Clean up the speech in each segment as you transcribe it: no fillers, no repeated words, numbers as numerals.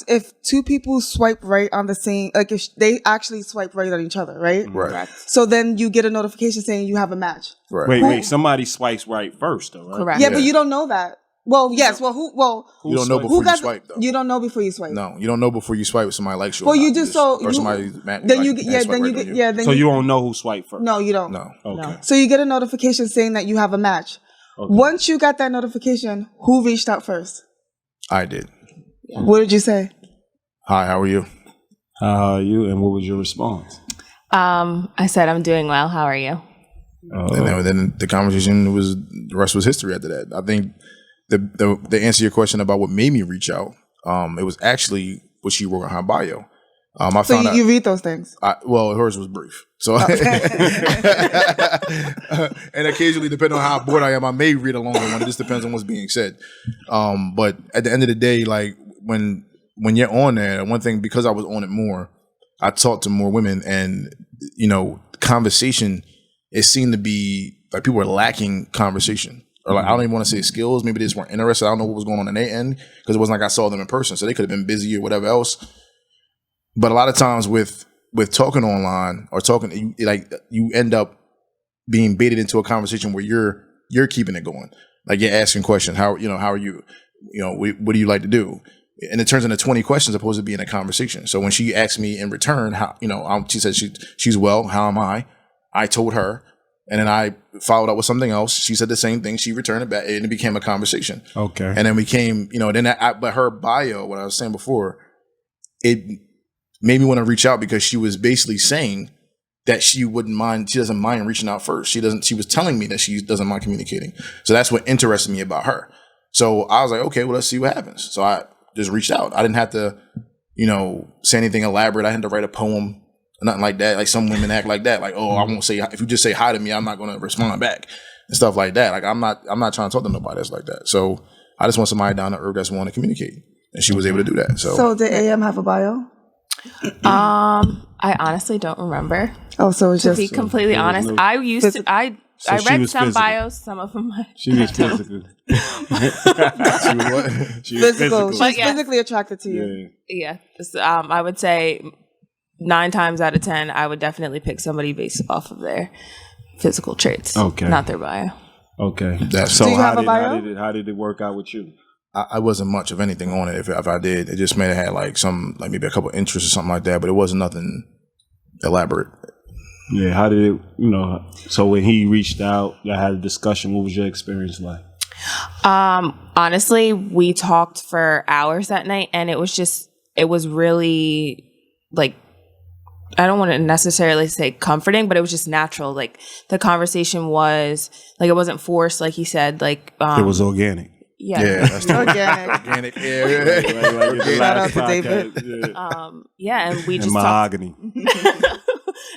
if two people swipe right on the same, like if they actually swipe right on each other, right? Right. So then you get a notification saying you have a match. Right. Wait. Somebody swipes right first, though, right? Correct. Yeah, but you don't know that. Well, yes. Well, you don't know before you swipe, though. You don't know before you swipe. No, you don't know before you swipe if somebody likes you. Well, you do. So or somebody then you get. So you don't know who swiped first. No, you don't. No. Okay. No. So you get a notification saying that you have a match. Okay. Once you got that notification, who reached out first? I did. Yeah. What did you say? Hi, how are you? How are you? And what was your response? I said, I'm doing well. How are you? And then the conversation the rest was history after that. I think the answer to your question about what made me reach out, it was actually what she wrote on her bio. So you read those things? Well, hers was brief. So, and occasionally, depending on how bored I am, I may read a longer one. It just depends on what's being said. But at the end of the day, like when you're on there, one thing, because I was on it more, I talked to more women, and conversation, it seemed to be like people were lacking conversation. Or like, I don't even want to say skills. Maybe they just weren't interested. I don't know what was going on their end, because it wasn't like I saw them in person. So they could have been busy or whatever else. But a lot of times with talking online or talking, you end up being baited into a conversation where you're keeping it going. Like you're asking questions. How are you? What do you like to do? And it turns into 20 questions opposed to being a conversation. So when she asked me in return, how, she said she's well. How am I? I told her. And then I followed up with something else. She said the same thing. She returned it back, and it became a conversation. Okay. And then we came, but her bio, what I was saying before, it made me want to reach out, because she was basically saying that she wouldn't mind. She doesn't mind reaching out first. She was telling me that she doesn't mind communicating. So that's what interested me about her. So I was like, okay, well, let's see what happens. So I just reached out. I didn't have to, say anything elaborate. I had to write a poem. Nothing like that. Like some women act like that. Like, oh, I won't say, if you just say hi to me, I'm not going to respond back and stuff like that. Like I'm not trying to talk to nobody that's like that. So I just want somebody down to earth that's willing to communicate, and she was able to do that. So did AM have a bio? I honestly don't remember. Oh, so it's to be completely honest, I read some bios, some of them. She was physical. She was physical. She was physically attracted to you. Yeah. I would say 9 times out of 10, I would definitely pick somebody based off of their physical traits, not their bio. Okay. So how did it work out with you? I wasn't much of anything on it. If I did, it just may have had like maybe a couple of interests or something like that, but it wasn't nothing elaborate. Yeah. How did it, so when he reached out, y'all had a discussion, what was your experience like? Honestly, we talked for hours that night, and it was really like, I don't want to necessarily say comforting, but it was just natural. Like the conversation was like, it wasn't forced. Like he said, like, it was organic. Yeah, that's organic. Yeah. Shout out to David. And we just mahogany.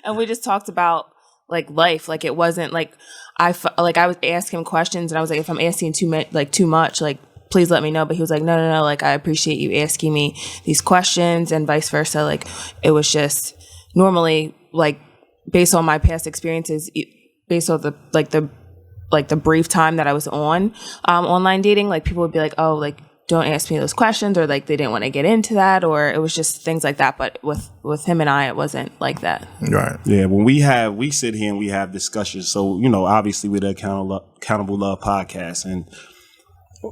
And we just talked about like life. Like it wasn't like I was asking him questions, and I was like, if I'm asking too much, like please let me know. But he was like, no. Like I appreciate you asking me these questions, and vice versa. Like it was just normally like based on my past experiences, based on the brief time that I was on online dating, like people would be like, oh, like don't ask me those questions, or like they didn't want to get into that, or it was just things like that. But with him and I, it wasn't like that. Right. Yeah. When we sit here and we have discussions, so obviously with the Accountable Love Podcast, and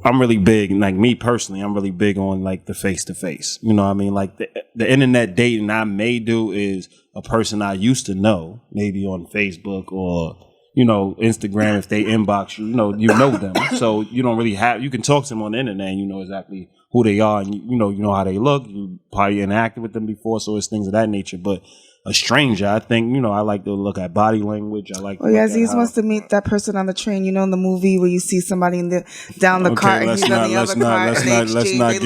I'm really big, like me personally, I'm really big on like the face to face. You know what I mean? Like the internet dating I may do is a person I used to know, maybe on Facebook or Instagram. If they inbox you, you know them. So you don't really you can talk to them on the internet and you know exactly who they are, and you know how they look. You probably interacted with them before, so it's things of that nature. But a stranger, I think, I like to look at body language. I like. Oh yeah, Aziz wants to meet that person on the train. In the movie where you see somebody down the cart and he's on the other cart. Let's not get